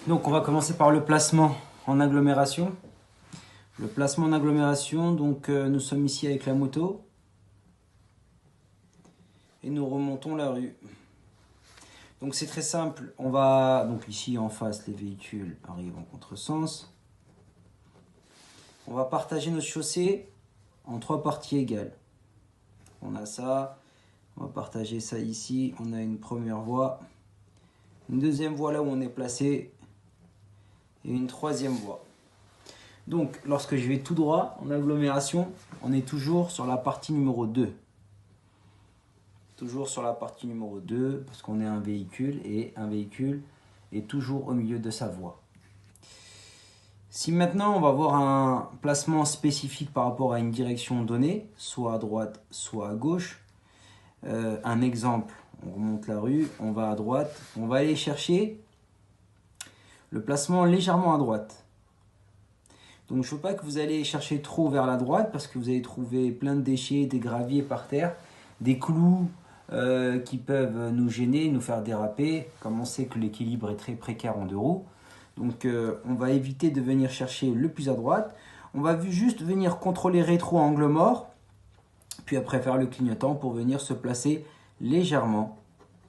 Donc on va commencer par le placement en agglomération. Le placement en agglomération, donc nous sommes ici avec la moto et nous remontons la rue. Donc c'est très simple, on va, donc ici en face les véhicules arrivent en contresens. On va partager nos chaussées en 3 parties égales. On a ça, on va partager ça ici, on a une première voie, une deuxième voie là où on est placé et une troisième voie. Donc, lorsque je vais tout droit en agglomération, on est toujours sur la partie numéro 2. Toujours sur la partie numéro 2, parce qu'on est un véhicule, et un véhicule est toujours au milieu de sa voie. Si maintenant on va avoir un placement spécifique par rapport à une direction donnée, soit à droite, soit à gauche, un exemple, on remonte la rue, on va à droite, on va aller chercher le placement légèrement à droite. Donc je ne veux pas que vous allez chercher trop vers la droite parce que vous allez trouver plein de déchets, des graviers par terre, des clous qui peuvent nous gêner, nous faire déraper, comme on sait que l'équilibre est très précaire en deux roues. Donc on va éviter de venir chercher le plus à droite. On va juste venir contrôler rétro angle mort, puis après faire le clignotant pour venir se placer légèrement.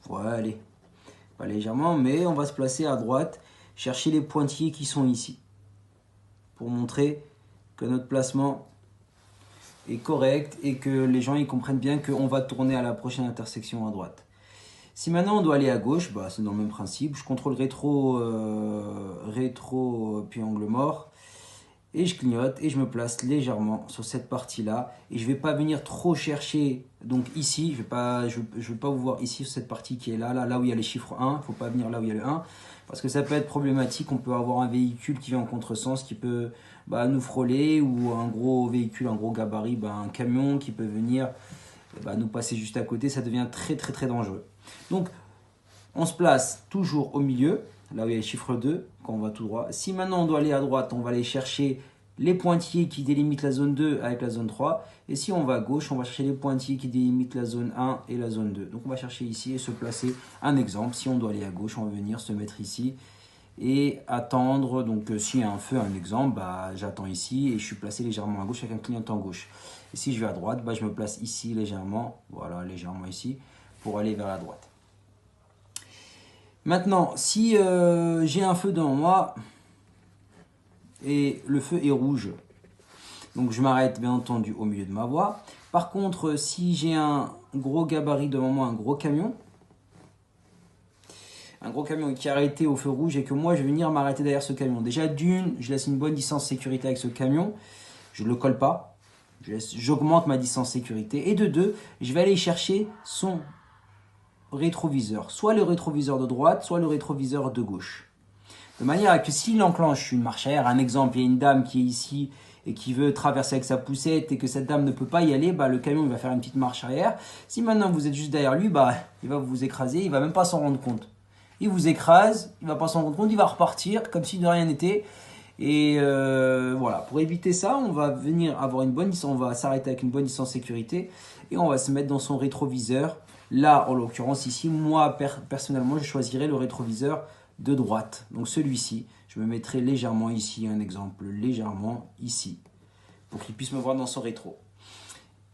Voilà, allez, pas légèrement, mais on va se placer à droite, chercher les pointillés qui sont ici, pour montrer que notre placement est correct et que les gens ils comprennent bien qu'on va tourner à la prochaine intersection à droite. Si maintenant on doit aller à gauche, bah, c'est dans le même principe. Je contrôle rétro, puis angle mort. Et je clignote et je me place légèrement sur cette partie-là. Et je ne vais pas venir trop chercher. Donc ici, je ne vais pas vous voir ici sur cette partie qui est là où il y a les chiffres 1. Il ne faut pas venir là où il y a le 1. Parce que ça peut être problématique. On peut avoir un véhicule qui vient en contresens, qui peut nous frôler. Ou un gros véhicule, un gros gabarit, un camion qui peut venir nous passer juste à côté. Ça devient très très très dangereux. Donc on se place toujours au milieu, là où il y a le chiffre 2, quand on va tout droit. Si maintenant on doit aller à droite, on va aller chercher les pointillés qui délimitent la zone 2 avec la zone 3. Et si on va à gauche, on va chercher les pointillés qui délimitent la zone 1 et la zone 2. Donc on va chercher ici et se placer. Un exemple, si on doit aller à gauche, on va venir se mettre ici et attendre. Donc s'il y a un feu, un exemple, j'attends ici et je suis placé légèrement à gauche avec un clignotant gauche. Et si je vais à droite, je me place ici légèrement, voilà, légèrement ici, pour aller vers la droite. Maintenant, si j'ai un feu devant moi et le feu est rouge, donc je m'arrête bien entendu au milieu de ma voie. Par contre, si j'ai un gros gabarit devant moi, un gros camion qui est arrêté au feu rouge et que moi je vais venir m'arrêter derrière ce camion. Déjà d'une, je laisse une bonne distance sécurité avec ce camion, je ne le colle pas, j'augmente ma distance sécurité. Et de deux, je vais aller chercher son rétroviseur, soit le rétroviseur de droite, soit le rétroviseur de gauche. De manière à que s'il enclenche une marche arrière, un exemple, il y a une dame qui est ici et qui veut traverser avec sa poussette et que cette dame ne peut pas y aller, le camion il va faire une petite marche arrière. Si maintenant vous êtes juste derrière lui, il va vous écraser, il va même pas s'en rendre compte. Il vous écrase, il va pas s'en rendre compte, il va repartir comme si de rien n'était. Et voilà, pour éviter ça, on va venir avoir une bonne distance, on va s'arrêter avec une bonne distance sécurité et on va se mettre dans son rétroviseur. Là, en l'occurrence ici, moi personnellement, je choisirais le rétroviseur de droite. Donc celui-ci, je me mettrai légèrement ici, un exemple, légèrement ici, pour qu'il puisse me voir dans son rétro.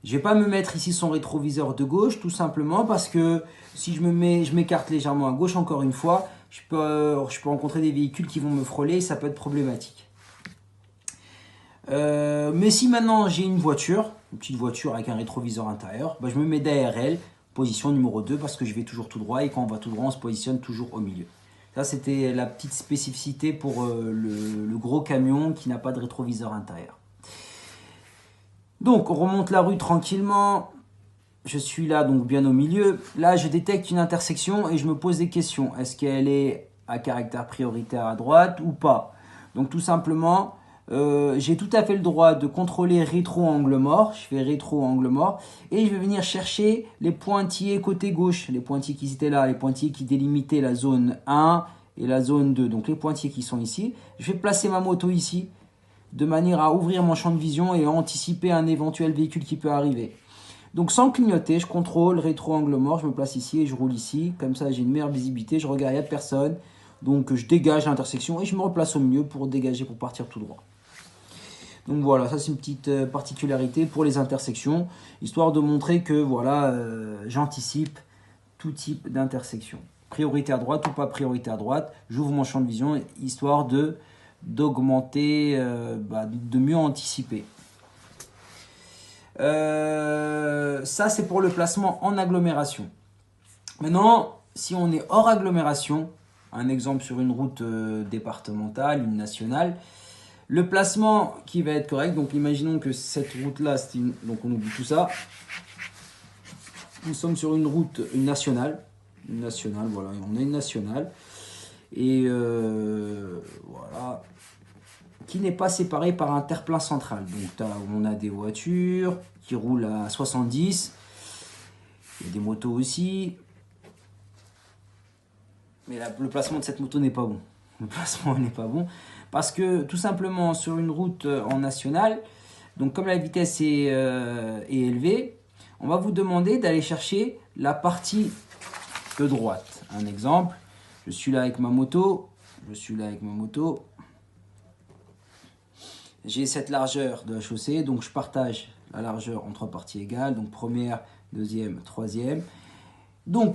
Je ne vais pas me mettre ici son rétroviseur de gauche, tout simplement parce que si je m'écarte légèrement à gauche, encore une fois, je peux rencontrer des véhicules qui vont me frôler et ça peut être problématique. Mais si maintenant j'ai une petite voiture avec un rétroviseur intérieur, je me mets derrière elle, position numéro 2 parce que je vais toujours tout droit et quand on va tout droit, on se positionne toujours au milieu. Ça, c'était la petite spécificité pour le gros camion qui n'a pas de rétroviseur intérieur. Donc, on remonte la rue tranquillement. Je suis là, donc bien au milieu. Là, je détecte une intersection et je me pose des questions. Est-ce qu'elle est à caractère prioritaire à droite ou pas? Donc, tout simplement, j'ai tout à fait le droit de contrôler rétro-angle mort. Je fais rétro-angle mort. Et je vais venir chercher les pointillés côté gauche. Les pointillés qui étaient là, les pointillés qui délimitaient la zone 1 et la zone 2. Donc, les pointillés qui sont ici. Je vais placer ma moto ici, de manière à ouvrir mon champ de vision et à anticiper un éventuel véhicule qui peut arriver. Donc sans clignoter, je contrôle rétro angle mort, je me place ici et je roule ici. Comme ça, j'ai une meilleure visibilité, je regarde, il n'y a personne. Donc je dégage l'intersection et je me replace au milieu pour dégager, pour partir tout droit. Donc voilà, ça c'est une petite particularité pour les intersections, histoire de montrer que voilà, j'anticipe tout type d'intersection. Priorité à droite ou pas priorité à droite, j'ouvre mon champ de vision, histoire d'augmenter, de mieux anticiper. Ça c'est pour le placement en agglomération. Maintenant, si on est hors agglomération, un exemple sur une route départementale, une nationale, le placement qui va être correct, donc imaginons que cette route-là, donc on oublie tout ça. Nous sommes sur une route, une nationale, voilà, on a une nationale, et voilà, qui n'est pas séparée par un terre-plein central. Donc on a des voitures qui roulent à 70, il y a des motos aussi, mais le placement de cette moto n'est pas bon. Le placement n'est pas bon. Parce que tout simplement sur une route en nationale, donc comme la vitesse est élevée, on va vous demander d'aller chercher la partie de droite. Un exemple, je suis là avec ma moto, j'ai cette largeur de la chaussée, donc je partage la largeur en trois parties égales, donc première, deuxième, troisième. Donc